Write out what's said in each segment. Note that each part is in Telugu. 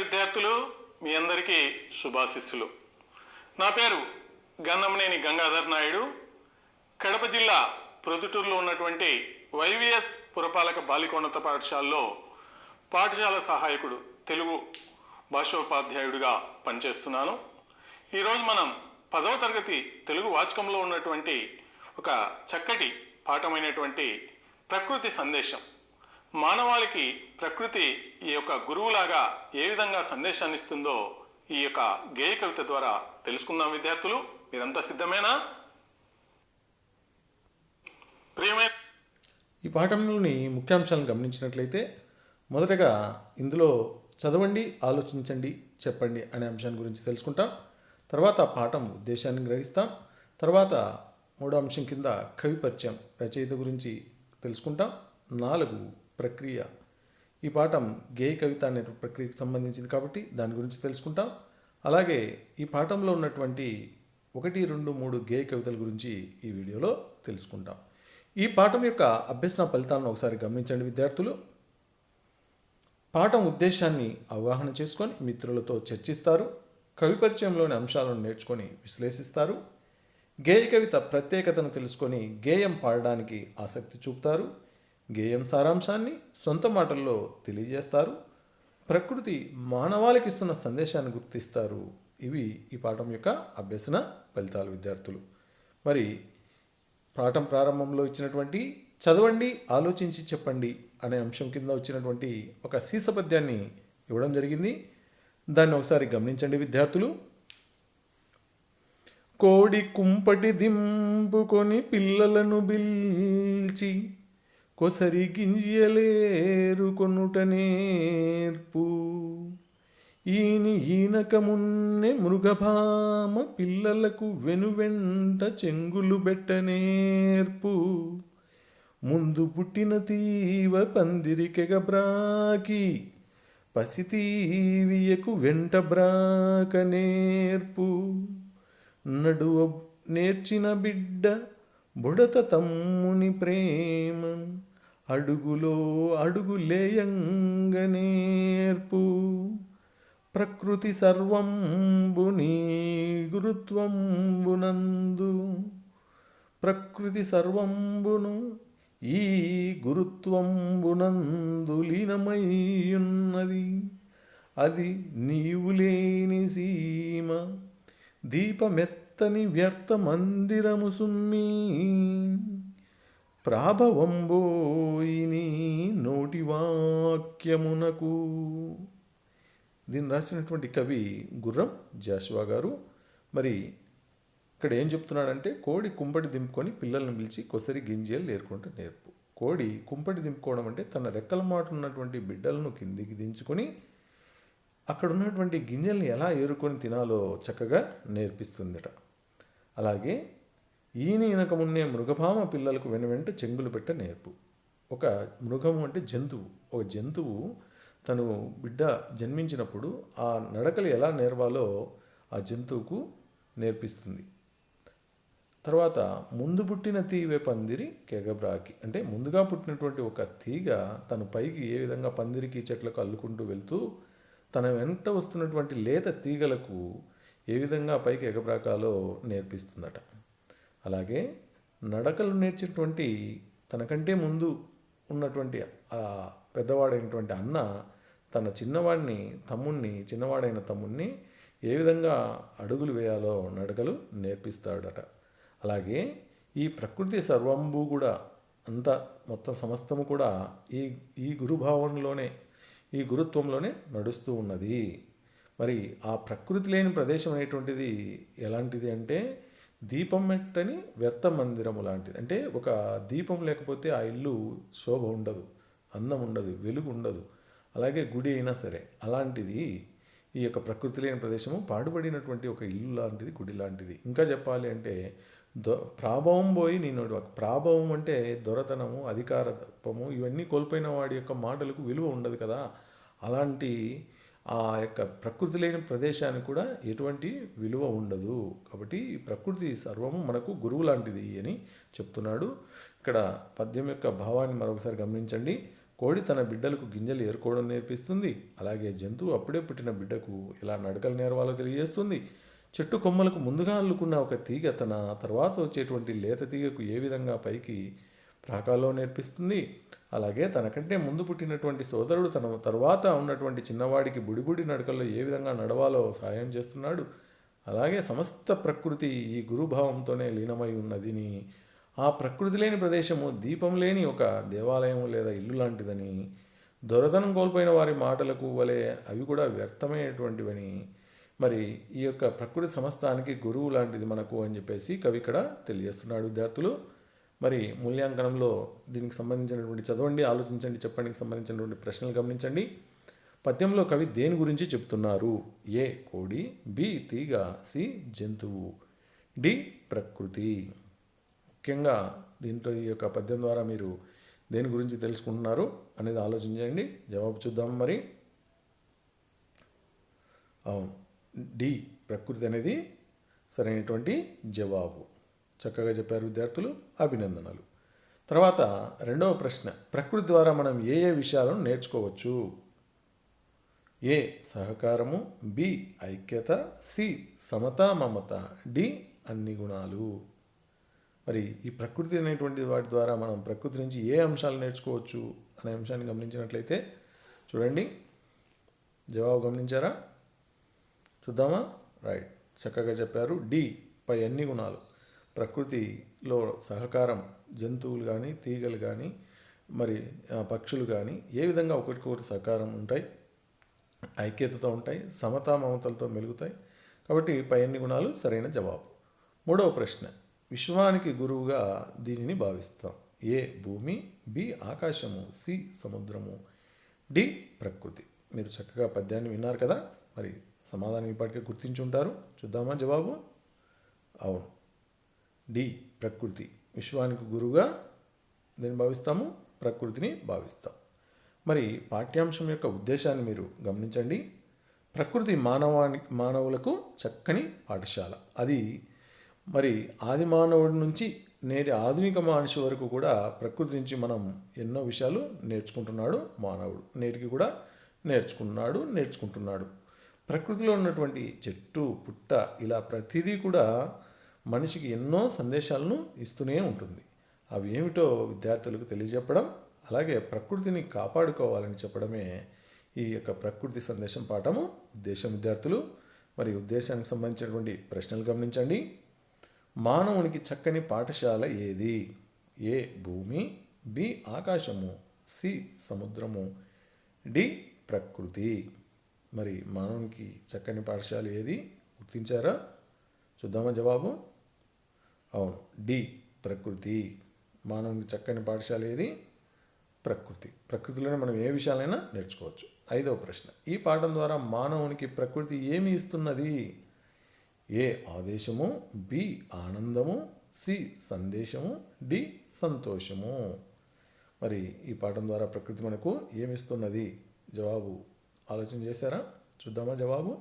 విద్యార్థులు మీ అందరికీ శుభాశిస్సులు. నా పేరు గన్నమనేని గంగాధర్ నాయుడు. కడప జిల్లా ప్రొద్దుటూరులో ఉన్నటువంటి వైవిఎస్ పురపాలక బాలికోన్నత పాఠశాలలో పాఠశాల సహాయకుడు, తెలుగు భాషోపాధ్యాయుడిగా పనిచేస్తున్నాను. ఈరోజు మనం 10వ తరగతి తెలుగు వాచకంలో ఉన్నటువంటి ఒక చక్కటి పాఠమైనటువంటి ప్రకృతి సందేశం, మానవాళికి ప్రకృతి ఈ యొక్క గురువులాగా ఏ విధంగా సందేశాన్ని ఇస్తుందో ఈ యొక్క గేయ కవిత ద్వారా తెలుసుకుందాం. విద్యార్థులు, మీరంతా సిద్ధమేనా? ప్రియమైన ఈ పాఠంలోని ముఖ్యాంశాలను గమనించినట్లయితే, మొదటగా ఇందులో చదవండి, ఆలోచించండి, చెప్పండి అనే అంశాన్ని గురించి తెలుసుకుంటాం. తర్వాత పాఠం ఉద్దేశాన్ని గ్రహిస్తాం. తర్వాత మూడో అంశం కింద కవి పరిచయం, రచయిత గురించి తెలుసుకుంటాం. 4 ప్రక్రియ. ఈ పాఠం గేయ కవిత అనే ప్రక్రియకు సంబంధించింది కాబట్టి దాని గురించి తెలుసుకుంటాం. అలాగే ఈ పాఠంలో ఉన్నటువంటి 1, 2, 3 గేయ కవితల గురించి ఈ వీడియోలో తెలుసుకుంటాం. ఈ పాఠం యొక్క అభ్యసన ఫలితాలను ఒకసారి గమనించండి విద్యార్థులు. పాఠం ఉద్దేశాన్ని అవగాహన చేసుకొని మిత్రులతో చర్చిస్తారు. కవి పరిచయంలోని అంశాలను నేర్చుకొని విశ్లేషిస్తారు. గేయ కవిత ప్రత్యేకతను తెలుసుకొని గేయం పాడడానికి ఆసక్తి చూపుతారు. గేయం సారాంశాన్ని సొంత మాటల్లో తెలియజేస్తారు. ప్రకృతి మానవాళికి ఇస్తున్న సందేశాన్ని గుర్తిస్తారు. ఇవి ఈ పాఠం యొక్క అభ్యసన ఫలితాలు విద్యార్థులు. మరి పాఠం ప్రారంభంలో ఇచ్చినటువంటి చదవండి, ఆలోచించి చెప్పండి అనే అంశం కింద వచ్చినటువంటి ఒక సీస పద్యాన్ని ఇవ్వడం జరిగింది. దాన్ని ఒకసారి గమనించండి విద్యార్థులు. కోడి కుంపటి దింపుకొని పిల్లలను బిల్చి కొసరి గింజలేరు కొనుట నేర్పు. ఈనకమున్నే మృగభామ పిల్లలకు వెనువెంట చెంగులు బెట్ట నేర్పు. ముందు పుట్టిన తీవ పందిరికెగబ్రాకి పసితీవియకు వెంట బ్రాక నేర్పు. నడువ నేర్చిన బిడ్డ బుడత తమ్ముని ప్రేమ అడుగులో అడుగులేయంగ నేర్పు. ప్రకృతి సర్వంబు నీ గురుత్వంబునందు. ప్రకృతి సర్వంబును ఈ గురుత్వంబునందు లీనమయ్యున్నది. అది నీవు లేని సీమ దీపమెత్తని వ్యర్థ మందిరము సుమ్మి. ప్రాభవంబోయిని నోటి వాక్యమునకు. దీన్ని రాసినటువంటి కవి గుర్రం జాషువా గారు. మరి ఇక్కడ ఏం చెప్తున్నాడంటే, కోడి కుంపటి దింపుకొని పిల్లల్ని పిలిచి కొసరి గింజలు ఏరుకుంటూ నేర్పు. కోడి కుంపటి దింపుకోవడం అంటే తన రెక్కల మాట ఉన్నటువంటి బిడ్డలను కిందికి దించుకొని అక్కడ ఉన్నటువంటి గింజల్ని ఎలా ఏరుకొని తినాలో చక్కగా నేర్పిస్తుందట. అలాగే ఈనకమున్నే మృగభామ పిల్లలకు వెనువెంట చెంగులు పెట్ట నేర్పు. ఒక మృగము అంటే జంతువు. ఒక జంతువు తను బిడ్డ జన్మించినప్పుడు ఆ నడకలు ఎలా నేర్వాలో ఆ జంతువుకు నేర్పిస్తుంది. తర్వాత ముందు పుట్టిన తీవే పందిరి కెగబ్రాకి, అంటే ముందుగా పుట్టినటువంటి ఒక తీగ తను పైకి ఏ విధంగా పందిరికి చెట్లకు అల్లుకుంటూ వెళ్తూ తన వెంట వస్తున్నటువంటి లేత తీగలకు ఏ విధంగా పైకి ఎగబ్రాకాలో నేర్పిస్తుందట. అలాగే నడకలు నేర్చేటువంటి తనకంటే ముందు ఉన్నటువంటి ఆ పెద్దవాడైనటువంటి అన్న తన చిన్నవాడైన తమ్ముణ్ణి ఏ విధంగా అడుగులు వేయాలో నడకలు నేర్పిస్తాడట. అలాగే ఈ ప్రకృతి సర్వంబు కూడా అంతా మొత్తం సమస్తము కూడా ఈ గురుభావంలోనే, ఈ గురుత్వంలోనే నడుస్తూ ఉన్నది. మరి ఆ ప్రకృతి లేని ప్రదేశం అనేటువంటిది ఎలాంటిది అంటే దీపం మెట్టని వ్యర్థ మందిరము లాంటిది. అంటే ఒక దీపం లేకపోతే ఆ ఇల్లు శోభ ఉండదు, అందం ఉండదు, వెలుగు ఉండదు. అలాగే గుడి అయినా సరే అలాంటిది ఈ యొక్క ప్రకృతి లేని ప్రదేశము పాడుపడినటువంటి ఒక ఇల్లు లాంటిది, గుడి లాంటిది. ఇంకా చెప్పాలి అంటే ప్రాభవం పోయి నేను ప్రాభవం అంటే దొరతనము, అధికారత్వము, ఇవన్నీ కోల్పోయిన వాడి యొక్క మాటలకు విలువ ఉండదు కదా. అలాంటి ఆ యొక్క ప్రకృతి లేని ప్రదేశానికి కూడా ఎటువంటి విలువ ఉండదు. కాబట్టి ఈ ప్రకృతి సర్వము మనకు గురువు లాంటిది అని చెప్తున్నాడు. ఇక్కడ పద్యం యొక్క భావాన్ని మరొకసారి గమనించండి. కోడి తన బిడ్డలకు గింజలు ఏరుకోవడం నేర్పిస్తుంది. అలాగే జంతువు అప్పుడే పుట్టిన బిడ్డకు ఎలా నడకలు నేర్వాలో తెలియజేస్తుంది. చెట్టు కొమ్మలకు ముందుగా అల్లుకున్న ఒక తీగ తన తర్వాత వచ్చేటువంటి లేత తీగకు ఏ విధంగా పైకి ప్రాకాలో నేర్పిస్తుంది. అలాగే తనకంటే ముందు పుట్టినటువంటి సోదరుడు తన తర్వాత ఉన్నటువంటి చిన్నవాడికి బుడిబుడి నడకల్లో ఏ విధంగా నడవాలో సహాయం చేస్తున్నాడు. అలాగే సమస్త ప్రకృతి ఈ గురుభావంతోనే లీనమై ఉన్నదిని, ఆ ప్రకృతి లేని ప్రదేశము దీపం లేని ఒక దేవాలయం లేదా ఇల్లు లాంటిదని, దొరతనం కోల్పోయిన వారి మాటలకు వలె అవి కూడా వ్యర్థమైనటువంటివని, మరి ఈ యొక్క ప్రకృతి సమస్తానికి గురువు లాంటిది మనకు అని చెప్పేసి కవి ఇక్కడ తెలియజేస్తున్నాడు. విద్యార్థులు మరి మూల్యాంకనంలో దీనికి సంబంధించినటువంటి చదవండి, ఆలోచించండి, చెప్పడానికి సంబంధించినటువంటి ప్రశ్నలు గమనించండి. పద్యంలో కవి దేని గురించి చెప్తున్నారు? ఏ కోడి, బి తీగ, సి జంతువు, డి ప్రకృతి. ముఖ్యంగా దీంట్లో ఈ యొక్క పద్యం ద్వారా మీరు దేని గురించి తెలుసుకుంటున్నారు అనేది ఆలోచించండి. జవాబు చూద్దాం. మరి అవును, డి ప్రకృతి అనేది సరైనటువంటి జవాబు. చక్కగా చెప్పారు విద్యార్థులు, అభినందనలు. తర్వాత రెండవ ప్రశ్న, ప్రకృతి ద్వారా మనం ఏ ఏ విషయాలను నేర్చుకోవచ్చు? ఏ సహకారము, బి ఐక్యత, సి సమత మమత, డి అన్ని గుణాలు. మరి ఈ ప్రకృతి అనేటువంటి వాటి ద్వారా మనం ప్రకృతి నుంచి ఏ అంశాలు నేర్చుకోవచ్చు అనే అంశాన్ని గమనించినట్లయితే చూడండి, జవాబు గమనించారా? చూద్దామా? రైట్, చక్కగా చెప్పారు. డి పై అన్ని గుణాలు. ప్రకృతిలో సహకారం, జంతువులు కానీ తీగలు కానీ మరి పక్షులు కానీ ఏ విధంగా ఒకరికొకటి సహకారం ఉంటాయి, ఐక్యతతో ఉంటాయి, సమతా మమతలతో మెలుగుతాయి. కాబట్టి పై అన్ని గుణాలు సరైన జవాబు. మూడవ ప్రశ్న, విశ్వానికి గురువుగా దీనిని భావిస్తాం? ఏ భూమి, బి ఆకాశము, సి సముద్రము, డి ప్రకృతి. మీరు చక్కగా పద్యాన్ని విన్నారు కదా, మరి సమాధానం ఇప్పటికే గుర్తించుంటారు. చూద్దామా జవాబు? అవును, డి ప్రకృతి. విశ్వానికి గురువుగా దీన్ని భావిస్తాము, ప్రకృతిని భావిస్తాం. మరి పాఠ్యాంశం యొక్క ఉద్దేశాన్ని మీరు గమనించండి. ప్రకృతి మానవులకు చక్కని పాఠశాల. అది మరి ఆది మానవుడి నుంచి నేటి ఆధునిక మనిషి వరకు కూడా ప్రకృతి నుంచి మనం ఎన్నో విషయాలు నేర్చుకుంటున్నాడు మానవుడు. నేటికి కూడా నేర్చుకుంటున్నాడు. ప్రకృతిలో ఉన్నటువంటి చెట్టు పుట్ట ఇలా ప్రతిదీ కూడా మనిషికి ఎన్నో సందేశాలను ఇస్తూనే ఉంటుంది. అవి ఏమిటో విద్యార్థులకు తెలియజెప్పడం, అలాగే ప్రకృతిని కాపాడుకోవాలని చెప్పడమే ఈ యొక్క ప్రకృతి సందేశం పాఠము ఉద్దేశం. విద్యార్థులు మరి ఉద్దేశానికి సంబంధించినటువంటి ప్రశ్నలు గమనించండి. మానవునికి చక్కని పాఠశాల ఏది? ఏ భూమి, బి ఆకాశము, సి సముద్రము, డి ప్రకృతి. మరి మానవునికి చక్కని పాఠశాల ఏది గుర్తించారా? చూద్దామా జవాబు? అవును, డి ప్రకృతి. మానవునికి చక్కని పాఠశాల ఏది? ప్రకృతి. ప్రకృతిలోనే మనం ఏ విషయాలైనా నేర్చుకోవచ్చు. ఐదవ ప్రశ్న, ఈ పాఠం ద్వారా మానవునికి ప్రకృతి ఏమి ఇస్తున్నది? ఏ ఆదేశము, బి ఆనందము, సి సందేశము, డి సంతోషము. మరి ఈ పాఠం ద్వారా ప్రకృతి మనకు ఏమిస్తున్నది? జవాబు ఆలోచన చేశారా? చూద్దామా జవాబు?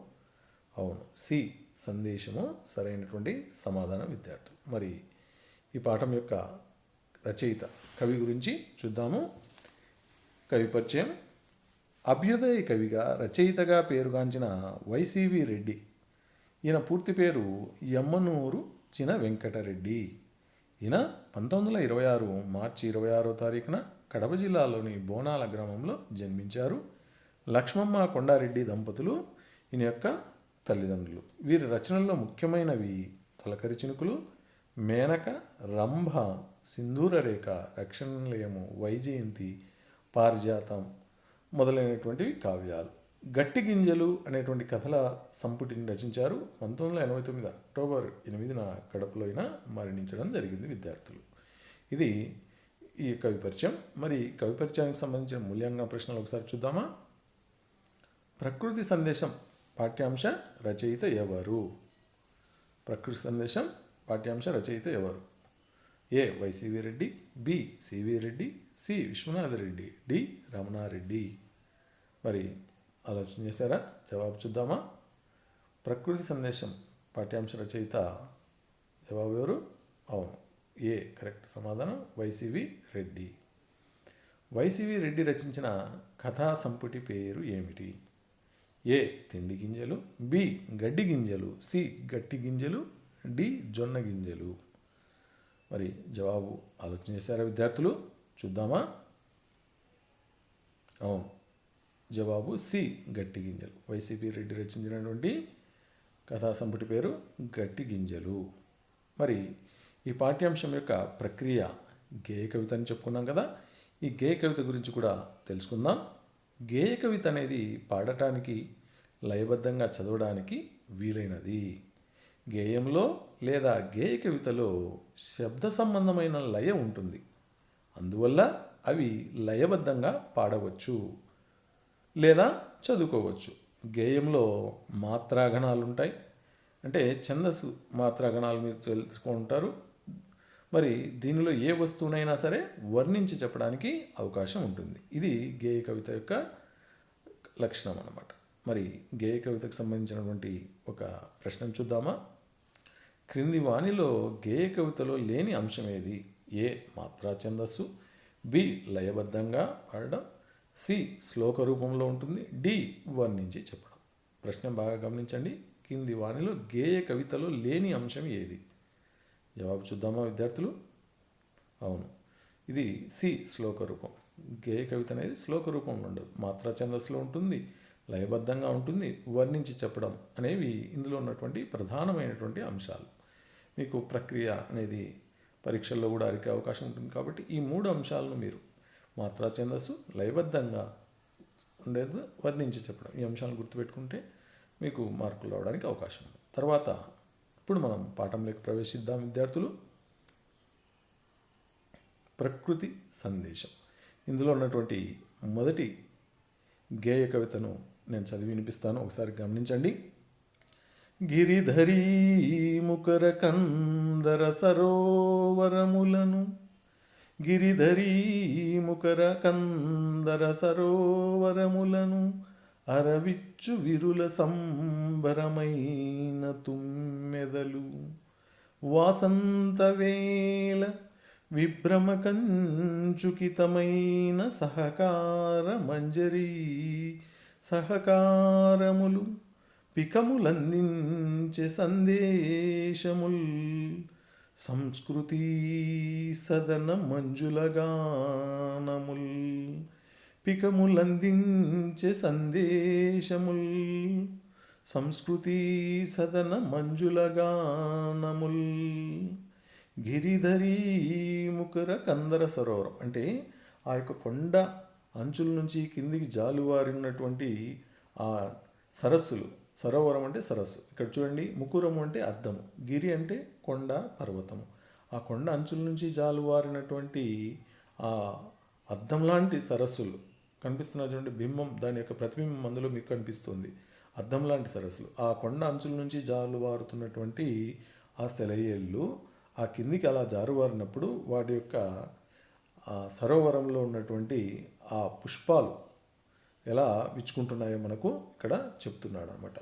అవును, సి సందేశము సరైనటువంటి సమాధానం విద్యార్థులు. మరి ఈ పాఠం యొక్క రచయిత కవి గురించి చూద్దాము. కవి పరిచయం. అభ్యుదయ కవిగా రచయితగా పేరుగాంచిన వైసివి రెడ్డి. ఈయన పూర్తి పేరు యమ్మనూరు చిన వెంకటరెడ్డి. ఈయన 1926 మార్చి 26వ తారీఖున కడప జిల్లాలోని బోనాల గ్రామంలో జన్మించారు. లక్ష్మమ్మ కొండారెడ్డి దంపతులు ఈయన యొక్క తల్లిదండ్రులు. వీరి రచనల్లో ముఖ్యమైనవి తొలకరి చినుకులు, మేనక, రంభ, సింధూరరేఖ, రక్షణలయము, వైజయంతి, పారిజాతం మొదలైనటువంటి కావ్యాలు. గట్టి గింజలు అనేటువంటి కథల సంపుటిని రచించారు. 1989 అక్టోబర్ 8న కడపలో మరణించడం జరిగింది విద్యార్థులు. ఇది ఈ కవి పరిచయం. మరి కవి పరిచయానికి సంబంధించిన మూల్యాంకన ప్రశ్నలు ఒకసారి చూద్దామా? ప్రకృతి సందేశం పాఠ్యాంశ రచయిత ఎవరు? ప్రకృతి సందేశం పాఠ్యాంశ రచయిత ఎవరు? A Y C V Reddy, B C V Reddy, C Viswanathareddy, D Ramanareddy. మరి ఆలోచన చేశారా? జవాబు చూద్దామా? ప్రకృతి సందేశం పాఠ్యాంశ రచయిత జవాబు ఎవరు? అవును, ఏ కరెక్ట్ సమాధానం వైసివి రెడ్డి. వైసివి రెడ్డి రచించిన కథా సంపుటి పేరు ఏమిటి? ఏ. తిండి గింజలు, బి. గడ్డి గింజలు, సి. గట్టి గింజలు, డి. జొన్న గింజలు. మరి జవాబు ఆలోచన చేశారా విద్యార్థులు? చూద్దామా? అవును, జవాబు సి. గట్టి గింజలు. వైసీపీ రెడ్డి రచించినటువంటి కథా సంపుటి పేరు గట్టి గింజలు. మరి ఈ పాఠ్యాంశం యొక్క ప్రక్రియ గేయ కవిత అని చెప్పుకున్నాం కదా. ఈ గేయ కవిత గురించి కూడా తెలుసుకుందాం. గేయ కవిత అనేది పాడటానికి, లయబద్ధంగా చదవడానికి వీలైనది. గేయంలో లేదా గేయ కవితలో శబ్ద సంబంధమైన లయ ఉంటుంది. అందువల్ల అవి లయబద్ధంగా పాడవచ్చు లేదా చదువుకోవచ్చు. గేయంలో మాత్రాగణాలు ఉంటాయి. అంటే ఛందస్సు మాత్రాగణాలు మీరు తెలుసుకుంటారు. మరి దీనిలో ఏ వస్తువునైనా సరే వర్ణించి చెప్పడానికి అవకాశం ఉంటుంది. ఇది గేయ కవిత యొక్క లక్షణం అన్నమాట. మరి గేయ కవితకు సంబంధించినటువంటి ఒక ప్రశ్న చూద్దామా? క్రింది వాణిలో గేయ కవితలో లేని అంశం ఏది? ఏ. మాత్రా ఛందస్సు, బి. లయబద్ధంగా పాడడం, సి. శ్లోక రూపంలో ఉంటుంది, డి. వర్ణించి చెప్పడం. ప్రశ్న బాగా గమనించండి. కింది వాణిలో గేయ కవితలో లేని అంశం ఏది? జవాబు చూద్దామా విద్యార్థులు? అవును, ఇది సి. శ్లోక రూపం. గేయ కవిత అనేది శ్లోక రూపంలో ఉండదు, మాత్రా ఛందస్సులో ఉంటుంది, లయబద్ధంగా ఉంటుంది, వర్ణించి చెప్పడం అనేవి ఇందులో ఉన్నటువంటి ప్రధానమైనటువంటి అంశాలు. మీకు ప్రక్రియ అనేది పరీక్షల్లో కూడా అడిగే అవకాశం ఉంటుంది. కాబట్టి ఈ 3 అంశాలను మీరు మాత్రా ఛందస్సు, లయబద్ధంగా ఉండేది, వర్ణించి చెప్పడం, ఈ అంశాలను గుర్తుపెట్టుకుంటే మీకు మార్కులు రావడానికి అవకాశం ఉంది. తర్వాత ఇప్పుడు మనం పాఠంలోకి ప్రవేశిద్దాం విద్యార్థులు. ప్రకృతి సందేశం. ఇందులో ఉన్నటువంటి మొదటి గేయ కవితను నేను చదివి వినిపిస్తాను, ఒకసారి గమనించండి. గిరిధరీ ముకర కందర సరోవరములను, గిరిధరీ ముకర కందర సరోవరములను, అరవిచ్చు విరుల సంబరమైన తుమ్మెదలు, వాసంతవేళ విభ్రమ కంచుకితమైన సహకార మంజరీ సహకారములు, పికములందించే సందేశముల్, సంస్కృతి సదన మంజులగానముల్, పికములందించే సందేశముల్, సంస్కృతి సదన మంజులగానముల్. గిరిధరీ ముకర కందర సరోవరం అంటే ఆ యొక్క కొండ అంచుల నుంచి కిందికి జాలువారినటువంటి ఆ సరస్సులు. సరోవరం అంటే సరస్సు. ఇక్కడ చూడండి, ముకురము అంటే అద్దము, గిరి అంటే కొండ, పర్వతము. ఆ కొండ అంచుల నుంచి జాలువారినటువంటి ఆ అద్దం లాంటి సరస్సులు కనిపిస్తున్న చూడండి, బింబం, దాని యొక్క ప్రతిబింబం అందులో మీకు కనిపిస్తుంది. అద్దం లాంటి సరస్సులు, ఆ కొండ అంచుల నుంచి జాలువారుతున్నటువంటి ఆ సెలయేళ్ళు ఆ కిందికి అలా జారువారినప్పుడు వాటి యొక్క ఆ సరోవరంలో ఉన్నటువంటి ఆ పుష్పాలు ఎలా విచ్చుకుంటున్నాయో మనకు ఇక్కడ చెప్తున్నాడు అనమాట.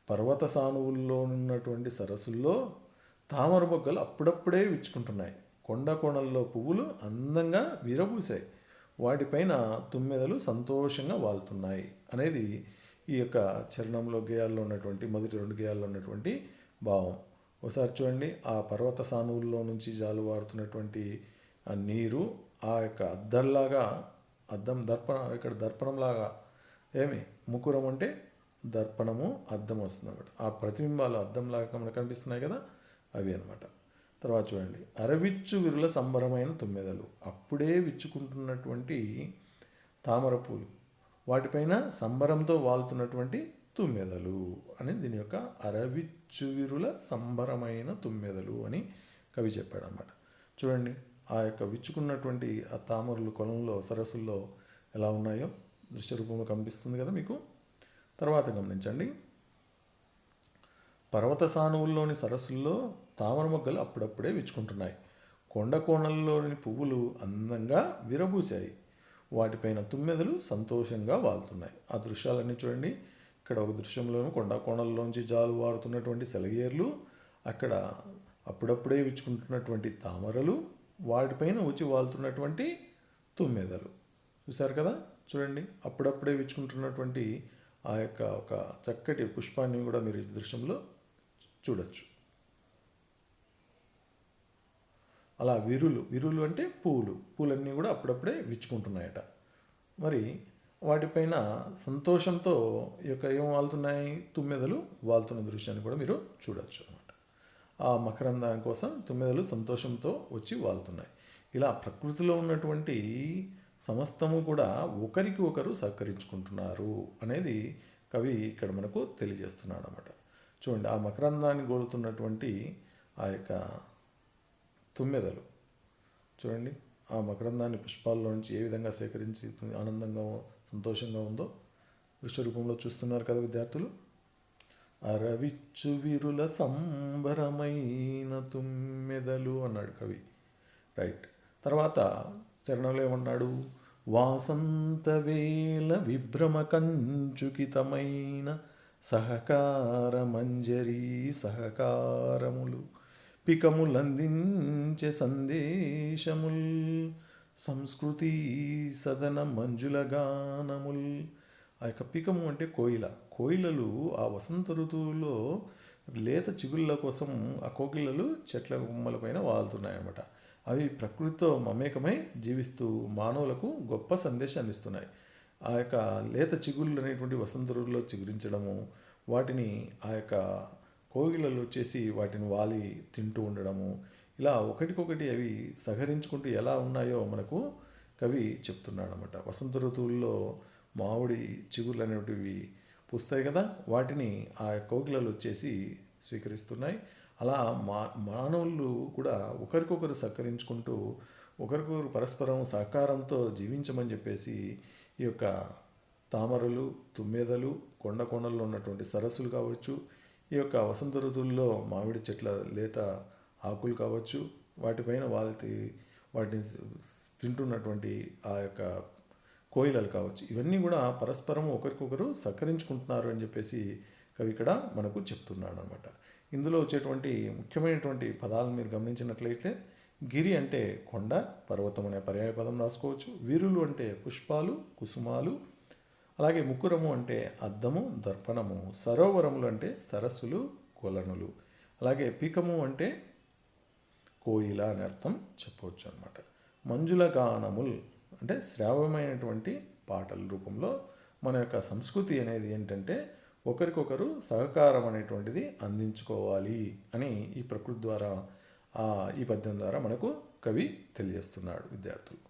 పర్వత సానువుల్లో ఉన్నటువంటి సరస్సుల్లో తామర మొగ్గలు అప్పుడప్పుడే విచ్చుకుంటున్నాయి. కొండ కోణల్లో పువ్వులు అందంగా విరబూసాయి. వాటిపైన తుమ్మెదలు సంతోషంగా వాలుతున్నాయి అనేది ఈ యొక్క చరణంలో గేయాల్లో ఉన్నటువంటి మొదటి 2 గేయాల్లో ఉన్నటువంటి భావం. ఒకసారి చూడండి, ఆ పర్వత సానువుల్లో నుంచి జాలువారుతున్నటువంటి ఆ నీరు ఆ యొక్క అద్దంలాగా, అద్దం దర్పణం, ఇక్కడ దర్పణంలాగా, ఏమి ముకురం అంటే దర్పణము, అద్దం వస్తుంది అన్నమాట. ఆ ప్రతిబింబాలు అద్దంలాగా మనకు కనిపిస్తున్నాయి కదా, అవి అనమాట. తర్వాత చూడండి, అరవిచ్చు విరుల సంబరమైన తుమ్మెదలు, అప్పుడే విచ్చుకుంటున్నటువంటి తామర పూలు, వాటిపైన సంబరంతో వాలుతున్నటువంటి తుమ్మెదలు అని దీని యొక్క అరవిచ్చు విరుల సంబరమైన తుమ్మెదలు అని కవి చెప్పాడు అన్నమాట. చూడండి, ఆ యొక్క విచ్చుకున్నటువంటి ఆ తామరలు కొలంలో, సరస్సుల్లో ఎలా ఉన్నాయో దృశ్య రూపంలో కనిపిస్తుంది కదా మీకు. తర్వాత గమనించండి, పర్వత సానువుల్లోని సరస్సుల్లో తామర మొగ్గలు అప్పుడప్పుడే విచ్చుకుంటున్నాయి. కొండ కోణల్లోని పువ్వులు అందంగా విరబూసాయి. వాటిపైన తుమ్మెదలు సంతోషంగా వాలుతున్నాయి. ఆ దృశ్యాలన్నీ చూడండి. ఇక్కడ ఒక దృశ్యంలోనూ కొండ కోణల్లోంచి జాలు వారుతున్నటువంటి సెలయేర్లు, అక్కడ అప్పుడప్పుడే విచ్చుకుంటున్నటువంటి తామరలు, వాటిపైన వచ్చి వాలుతున్నటువంటి తుమ్మెదలు. చూశారు కదా, చూడండి అప్పుడప్పుడే విచ్చుకుంటున్నటువంటి ఆ యొక్క ఒక చక్కటి పుష్పాన్ని కూడా మీరు ఈ దృశ్యంలో చూడొచ్చు. అలా విరులు అంటే పూలన్నీ కూడా అప్పుడప్పుడే విచ్చుకుంటున్నాయట. మరి వాటిపైన సంతోషంతో ఈ యొక్క ఏం వాళ్తున్నాయి, తుమ్మెదలు వాళ్తున్న దృశ్యాన్ని కూడా మీరు చూడొచ్చు అన్నమాట. ఆ మకరందం కోసం తుమ్మెదలు సంతోషంతో వచ్చి వాళ్తున్నాయి. ఇలా ప్రకృతిలో ఉన్నటువంటి సమస్తము కూడా ఒకరికి ఒకరు సహకరించుకుంటున్నారు అనేది కవి ఇక్కడ మనకు తెలియజేస్తున్నాడు అన్నమాట. చూడండి, ఆ మకరందాన్ని గోలుతున్నటువంటి ఆ యొక్క తుమ్మెదలు చూడండి, ఆ మకరందాన్ని పుష్పాల్లోంచి ఏ విధంగా సేకరించి ఆనందంగా సంతోషంగా ఉందో దృశ్య రూపంలో చూస్తున్నారు కదా విద్యార్థులు. అరవిచ్చు విరుల సంబరమైన తుమ్మెదలు అన్నాడు కవి. రైట్. తర్వాత చరణంలో ఏమన్నాడు, వాసంత వేల విభ్రమ కంచుకితమైన సహకార మంజరీ సహకారములు పికములందించే సందేశముల్ సంస్కృతి సదన మంజుల గానముల్. ఆ యొక్క పికము అంటే కోయిలలు ఆ వసంత ఋతువులో లేత చిగుళ్ళ కోసం ఆ కోకిలలు చెట్ల కొమ్మలపైన వాలుతున్నాయన్నమాట. అవి ప్రకృతితో మమేకమై జీవిస్తూ మానవులకు గొప్ప సందేశాన్ని ఇస్తున్నాయి. ఆ యొక్క లేత చిగుళ్ళు అనేటువంటి వసంత ఋతువులో చిగురించడము, వాటిని ఆ యొక్క కోగిలలు వచ్చేసి వాటిని వాలి తింటూ ఉండడము, ఇలా ఒకటికొకటి అవి సహకరించుకుంటూ ఎలా ఉన్నాయో మనకు కవి చెప్తున్నాడు అన్నమాట. వసంత ఋతువుల్లో మామిడి చిగుర్లు అనేటివి పూస్తాయి కదా, వాటిని ఆ కోకిలలు వచ్చేసి స్వీకరిస్తున్నాయి. అలా మానవులు కూడా ఒకరికొకరు సహకరించుకుంటూ ఒకరికొకరు పరస్పరం సహకారంతో జీవించమని చెప్పేసి ఈ యొక్క తామరలు, తుమ్మెదలు, కొండల్లో ఉన్నటువంటి సరస్సులు కావచ్చు, ఈ యొక్క వసంత ఋతువుల్లో మామిడి చెట్ల లేత ఆకులు కావచ్చు, వాటిపైన వాటిని తింటున్నటువంటి ఆ యొక్క కోయిలలు కావచ్చు, ఇవన్నీ కూడా పరస్పరం ఒకరికొకరు సహకరించుకుంటున్నారు అని చెప్పేసి కవి ఇక్కడ మనకు చెప్తున్నాడు అనమాట. ఇందులో వచ్చేటువంటి ముఖ్యమైనటువంటి పదాలను మీరు గమనించినట్లయితే, గిరి అంటే కొండ, పర్వతం అనే పర్యాయ పదం రాసుకోవచ్చు. వీరులు అంటే పుష్పాలు, కుసుమాలు. అలాగే ముకురము అంటే అద్దము, దర్పణము. సరోవరములు అంటే సరస్సులు, కొలనులు. అలాగే పీకము అంటే కోయిల అని అర్థం చెప్పవచ్చు అనమాట. మంజుల గానముల్ అంటే శ్రావ్యమైనటువంటి పాటల రూపంలో మన యొక్క సంస్కృతి అనేది ఏంటంటే ఒకరికొకరు సహకారం అనేటువంటిది అందించుకోవాలి అని ఈ ప్రకృతి ద్వారా ఈ పద్యం ద్వారా మనకు కవి తెలియజేస్తున్నాడు విద్యార్థులు.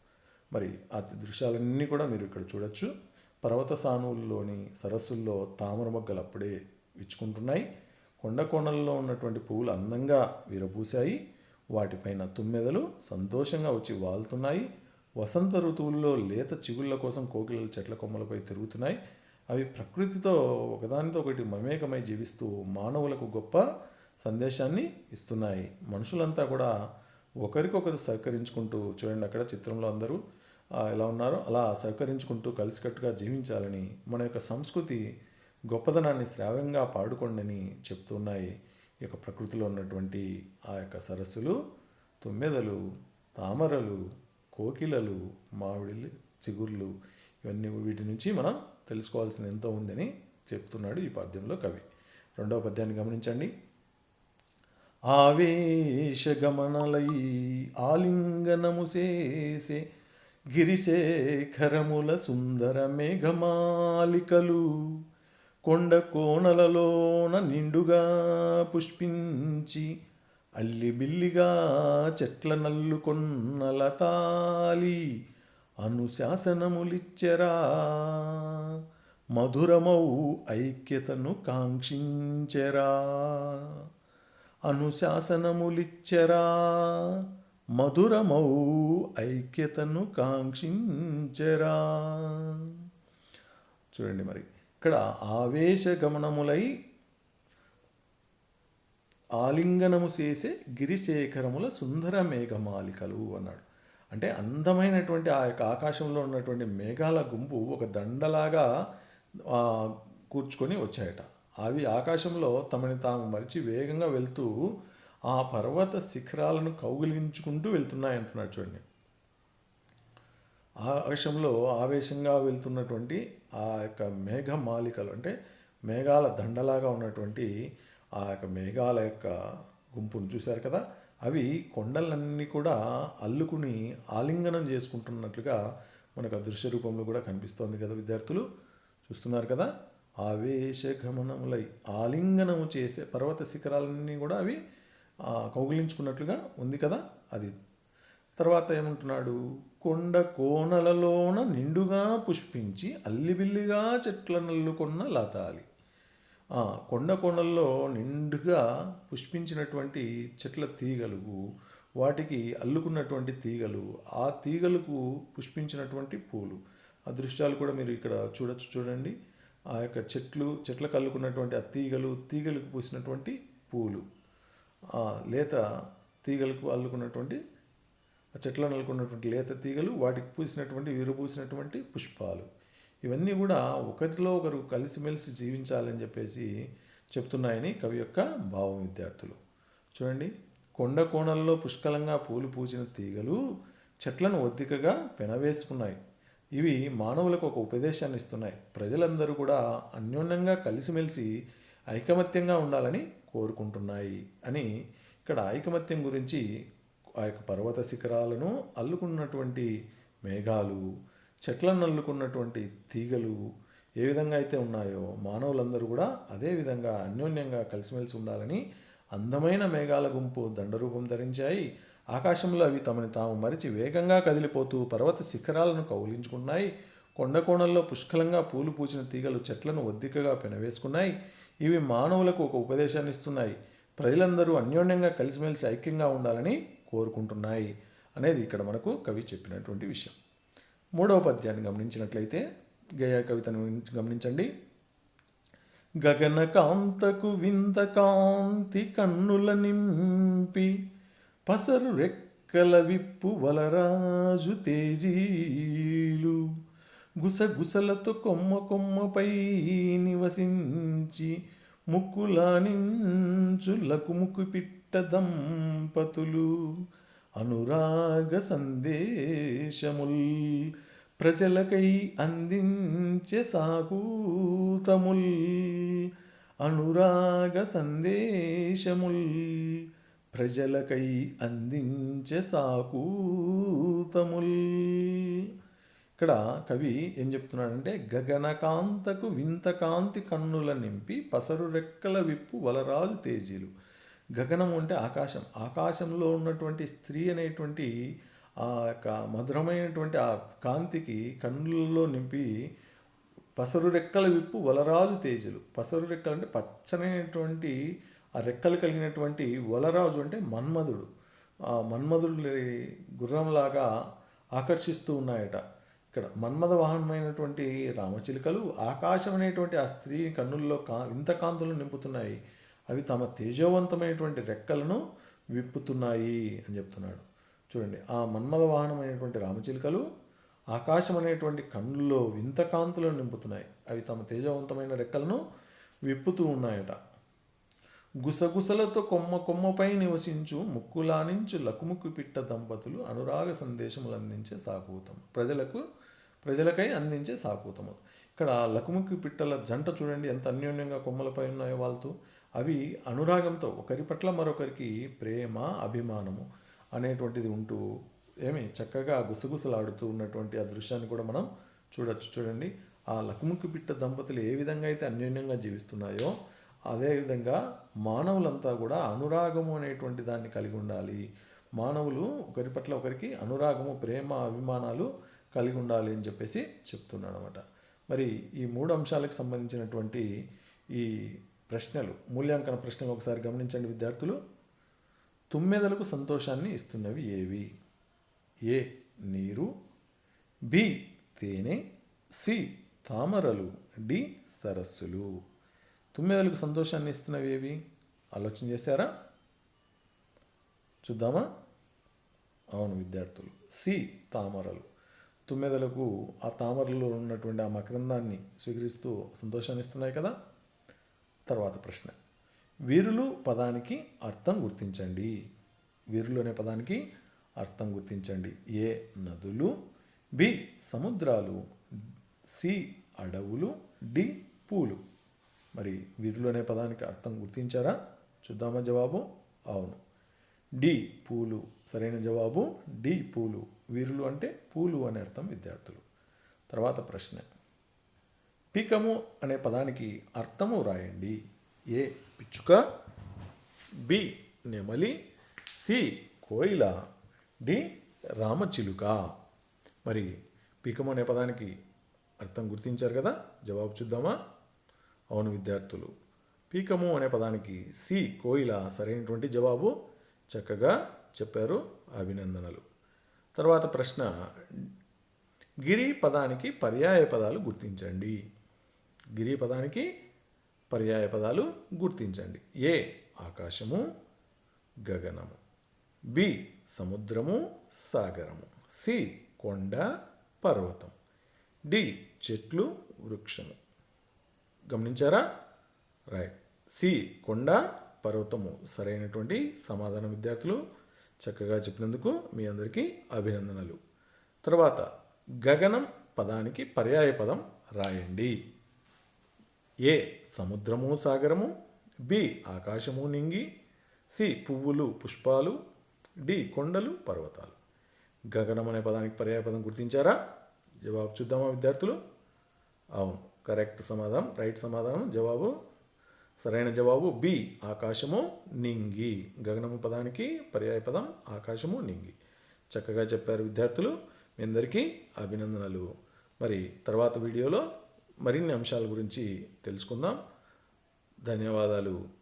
మరి ఆ దృశ్యాలన్నీ కూడా మీరు ఇక్కడ చూడొచ్చు. పర్వత సానువుల్లోని సరస్సుల్లో తామర మొగ్గలు అప్పుడే విచ్చుకుంటున్నాయి. కొండల్లో ఉన్నటువంటి పువ్వులు అందంగా విరబూశాయి. వాటిపైన తుమ్మెదలు సంతోషంగా వచ్చి వాలుతున్నాయి. వసంత ఋతువుల్లో లేత చిగుళ్ళ కోసం కోకిలలు చెట్ల కొమ్మలపై తిరుగుతున్నాయి. అవి ప్రకృతితో ఒకదానితో ఒకటి మమేకమై జీవిస్తూ మానవులకు గొప్ప సందేశాన్ని ఇస్తున్నాయి. మనుషులంతా కూడా ఒకరికొకరు సహకరించుకుంటూ, చూడండి అక్కడ చిత్రంలో అందరూ ఎలా ఉన్నారో అలా సహకరించుకుంటూ కలిసికట్టుగా జీవించాలని, మన యొక్క సంస్కృతి గొప్పదనాన్ని శ్రావ్యంగా పాడుకోండి చెప్తున్నాయి. ఈ యొక్క ప్రకృతిలో ఉన్నటువంటి ఆ యొక్క సరస్సులు, తుమ్మెదలు, తామరలు, కోకిలలు, మామిడి చిగుర్లు, ఇవన్నీ వీటి నుంచి మనం తెలుసుకోవాల్సింది ఎంతో ఉందని చెప్తున్నాడు ఈ పద్యంలో కవి. రెండవ పద్యాన్ని గమనించండి. ఆవేశగమనలై ఆలింగనము చేసే గిరిశేఖరముల సుందర మేఘమాలికలు కొండ కోణలలోన నిండుగా పుష్పించి అల్లిబిల్లిగా చెట్ల నల్లుకొన్నల తాలి అనుశాసనములిచ్చెరా మధురమౌ ఐక్యతను కాంక్షించెరా. అనుశాసనములిచ్చెరా మధురమౌ ఐక్యతను కాంక్షించెరా. చూడండి, మరి ఇక్కడ ఆవేశగమనములై ఆలింగనము చేసే గిరిశేఖరముల సుందర మేఘమాలికలు అన్నాడు. అంటే అందమైనటువంటి ఆ యొక్క ఆకాశంలో ఉన్నటువంటి మేఘాల గుంపు ఒక దండలాగా కూర్చుకొని వచ్చాయట. అవి ఆకాశంలో తమని తాము మరిచి వేగంగా వెళ్తూ ఆ పర్వత శిఖరాలను కౌగిలించుకుంటూ వెళ్తున్నాయి అంటున్నాడు. చూడండి, ఆకాశంలో ఆవేశంగా వెళ్తున్నటువంటి ఆ యొక్క మేఘమాలికలు అంటే మేఘాల దండలాగా ఉన్నటువంటి ఆ యొక్క మేఘాల యొక్క గుంపును చూశారు కదా, అవి కొండలన్నీ కూడా అల్లుకుని ఆలింగనం చేసుకుంటున్నట్లుగా మనకు ఆ దృశ్య రూపంలో కూడా కనిపిస్తోంది కదా విద్యార్థులు, చూస్తున్నారు కదా. ఆవేశగమనములై ఆలింగనము చేసే పర్వత శిఖరాలన్నీ కూడా అవి కౌగిలించుకున్నట్లుగా ఉంది కదా అది. తర్వాత ఏమంటున్నాడు, కొండ కోనలలోన నిండుగా పుష్పించి అల్లిబిల్లిగా చెట్ల నల్లుకొన్న లతాలి. కొండ కోణల్లో నిండుగా పుష్పించినటువంటి చెట్ల తీగలు, వాటికి అల్లుకున్నటువంటి తీగలు, ఆ తీగలకు పుష్పించినటువంటి పూలు, ఆ దృశ్యాలు కూడా మీరు ఇక్కడ చూడొచ్చు. చూడండి, ఆ యొక్క చెట్లకు అల్లుకున్నటువంటి ఆ తీగలకు పూసినటువంటి పూలు, లేత తీగలకు అల్లుకున్నటువంటి ఆ చెట్లను అల్లుకున్నటువంటి లేత తీగలు, వాటికి పూసినటువంటి విరబూసినటువంటి పుష్పాలు, ఇవన్నీ కూడా ఒకరిలో ఒకరు కలిసిమెలిసి జీవించాలని చెప్పేసి చెప్తున్నాయని కవి యొక్క భావం విద్యార్థులు. చూడండి, కొండ కోణల్లో పుష్కలంగా పూలు పూసిన తీగలు చెట్లను ఒద్దికగా పెనవేసుకున్నాయి. ఇవి మానవులకు ఒక ఉపదేశాన్ని ఇస్తున్నాయి. ప్రజలందరూ కూడా అన్యోన్యంగా కలిసిమెలిసి ఐకమత్యంగా ఉండాలని కోరుకుంటున్నాయి అని ఇక్కడ ఐకమత్యం గురించి ఆ యొక్క పర్వత శిఖరాలను అల్లుకున్నటువంటి మేఘాలు, చెట్లను అల్లుకున్నటువంటి తీగలు ఏ విధంగా అయితే ఉన్నాయో మానవులందరూ కూడా అదే విధంగా అన్యోన్యంగా కలిసిమెలిసి ఉండాలని అందమైన మేఘాల గుంపు దండరూపం ధరించాయి. ఆకాశంలో అవి తమని తాము మరిచి వేగంగా కదిలిపోతూ పర్వత శిఖరాలను కౌలించుకున్నాయి. కొండ కోణల్లో పుష్కలంగా పూలు పూసిన తీగలు చెట్లను ఒద్దికగా పెనవేసుకున్నాయి. ఇవి మానవులకు ఒక ఉపదేశాన్ని ఇస్తున్నాయి. ప్రజలందరూ అన్యోన్యంగా కలిసిమెలిసి ఐక్యంగా ఉండాలని కోరుకుంటున్నాయి అనేది ఇక్కడ మనకు కవి చెప్పినటువంటి విషయం. మూడవ పద్యాన్ని గమనించినట్లయితే, గేయ కవితను గమనించండి. గగన కాంతకు వింత కాంతి కన్నుల నింపి పసరు రెక్కల విప్పు వలరాజు తేజీలు గుసగుసలతో కొమ్మపై నివసించి ముక్కులానించు లకుముకు పిట్ట దంపతులు అనురాగ సందేశముల్ ప్రజలకై అందించే సాకూతముల్ అనురాగ సందేశముల్ ప్రజలకై అందించే సాకూతముల్. ఇక్కడ కవి ఏం చెప్తున్నాడంటే, గగనకాంతకు వింత కాంతి కన్నుల నింపి పసరు రెక్కల విప్పు వలరాజు తేజీలు. గగనము అంటే ఆకాశం, ఆకాశంలో ఉన్నటువంటి స్త్రీ అనేటువంటి ఆ యొక్క మధురమైనటువంటి ఆ కాంతికి కన్నులలో నింపి పసరు రెక్కల విప్పు వలరాజు తేజులు. పసరు రెక్కలు అంటే పచ్చనైనటువంటి ఆ రెక్కలు కలిగినటువంటి వలరాజు అంటే మన్మధుడు. ఆ మన్మధుడు గుర్రంలాగా ఆకర్షిస్తూ ఉన్నాయట. ఇక్కడ మన్మథ వాహనమైనటువంటి రామచిలుకలు ఆకాశం అనేటువంటి ఆ స్త్రీ కన్నుల్లో వింత కాంతులను నింపుతున్నాయి. అవి తమ తేజోవంతమైనటువంటి రెక్కలను విప్పుతున్నాయి అని చెప్తున్నాడు. చూడండి, ఆ మన్మథ వాహనమైనటువంటి రామచిలుకలు ఆకాశం అనేటువంటి కన్నుల్లో వింత కాంతులను నింపుతున్నాయి. అవి తమ తేజవంతమైన రెక్కలను విప్పుతూ ఉన్నాయట. గుసగుసలతో కొమ్మపై నివసించు ముక్కులానించు లకుముక్కు పిట్ట దంపతులు అనురాగ సందేశములు అందించే సాకూతం. ప్రజలకై అందించే సాకూతము. ఇక్కడ లకుముక్కు పిట్టల జంట చూడండి ఎంత అన్యోన్యంగా కొమ్మలపై ఉన్నాయో వాళ్ళతో. అవి అనురాగంతో ఒకరి పట్ల మరొకరికి ప్రేమ అభిమానము అనేటువంటిది ఉంటూ చక్కగా గుసగుసలాడుతూ ఉన్నటువంటి ఆ దృశ్యాన్ని కూడా మనం చూడొచ్చు. చూడండి, ఆ లకుముక్కు పిట్ట దంపతులు ఏ విధంగా అయితే అన్యోన్యంగా జీవిస్తున్నాయో అదేవిధంగా మానవులంతా కూడా అనురాగము అనేటువంటి దాన్ని కలిగి ఉండాలి. మానవులు ఒకరి పట్ల ఒకరికి అనురాగము, ప్రేమ, అభిమానాలు కలిగి ఉండాలి అని చెప్పేసి చెప్తున్నాడు అనమాట. మరి ఈ 3 అంశాలకు సంబంధించినటువంటి ఈ ప్రశ్నలు, మూల్యాంకన ప్రశ్నలు ఒకసారి గమనించండి విద్యార్థులు. తుమ్మెదలకు సంతోషాన్ని ఇస్తున్నవి ఏవి? ఏ నీరు, బి తేనె, సి తామరలు, డి సరస్సులు. తుమ్మెదలకు సంతోషాన్ని ఇస్తున్నవి ఏవి? ఆలోచన చేశారా? చూద్దామా? అవును విద్యార్థులు, సి తామరలు. తుమ్మెదలకు ఆ తామరలో ఉన్నటువంటి ఆ మకరందాన్ని స్వీకరిస్తూ సంతోషాన్ని ఇస్తున్నాయి కదా. తర్వాత ప్రశ్న, వీరులు పదానికి అర్థం గుర్తించండి. వీరులు అనే పదానికి అర్థం గుర్తించండి. ఏ నదులు, బి సముద్రాలు, సి అడవులు, డి పూలు. మరి వీరులు అనే పదానికి అర్థం గుర్తించారా? చూద్దామా జవాబు? అవును, డి పూలు సరైన జవాబు. డి పూలు. వీరులు అంటే పూలు అనే అర్థం విద్యార్థులు. తర్వాత ప్రశ్న, పీకము అనే పదానికి అర్థము రాయండి. ఏ పిచ్చుక, బి నెమలి, సి కోయిల, డి రామచిలుక. మరి పీకము అనే పదానికి అర్థం గుర్తించారు కదా? జవాబు చూద్దామా? అవును విద్యార్థులు, పీకము అనే పదానికి సి కోయిల సరైనటువంటి జవాబు. చక్కగా చెప్పారు, అభినందనలు. తర్వాత ప్రశ్న, గిరి పదానికి పర్యాయ పదాలు గుర్తించండి. గిరి పదానికి పర్యాయ పదాలు గుర్తించండి. ఏ ఆకాశము, గగనము, బి సముద్రము, సాగరము, సి కొండ, పర్వతం, డి చెట్లు, వృక్షము. గమనించారా? రైట్, సి కొండ, పర్వతము సరైనటువంటి సమాధానం విద్యార్థులు. చక్కగా చెప్పినందుకు మీ అందరికీ అభినందనలు. తర్వాత గగనం పదానికి పర్యాయ పదం రాయండి. ఏ సముద్రము, సాగరము, బి ఆకాశము, నింగి, సి పువ్వులు, పుష్పాలు, డి కొండలు, పర్వతాలు. గగనం అనే పదానికి పర్యాయ పదం గుర్తించారా? జవాబు చూద్దామా విద్యార్థులు? అవును, కరెక్ట్ సమాధానం, రైట్ సమాధానం. జవాబు సరైన జవాబు బి ఆకాశము, నింగి. గగనము పదానికి పర్యాయ పదం ఆకాశము, నింగి. చక్కగా చెప్పారు విద్యార్థులు, మీ అందరికీ అభినందనలు. మరి తర్వాత వీడియోలో మరిన్ని అంశాల గురించి తెలుసుకుందాం. ధన్యవాదాలు.